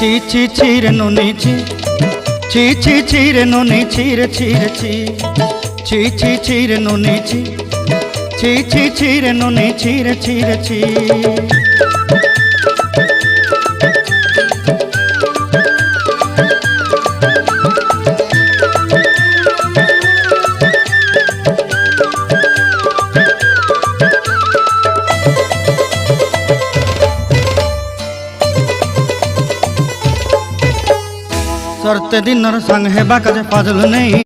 ছি ছি ছি রে নুনি ছি ছি ছি ছি রে নুনি ছি রে ছি রে ছি ছি ছি ছি রে নুনি ছি ছি ছি ছি রে নুনি ছি রে ছি রে ছি। सरते दिन संग हेबा काजे फाजल नहीं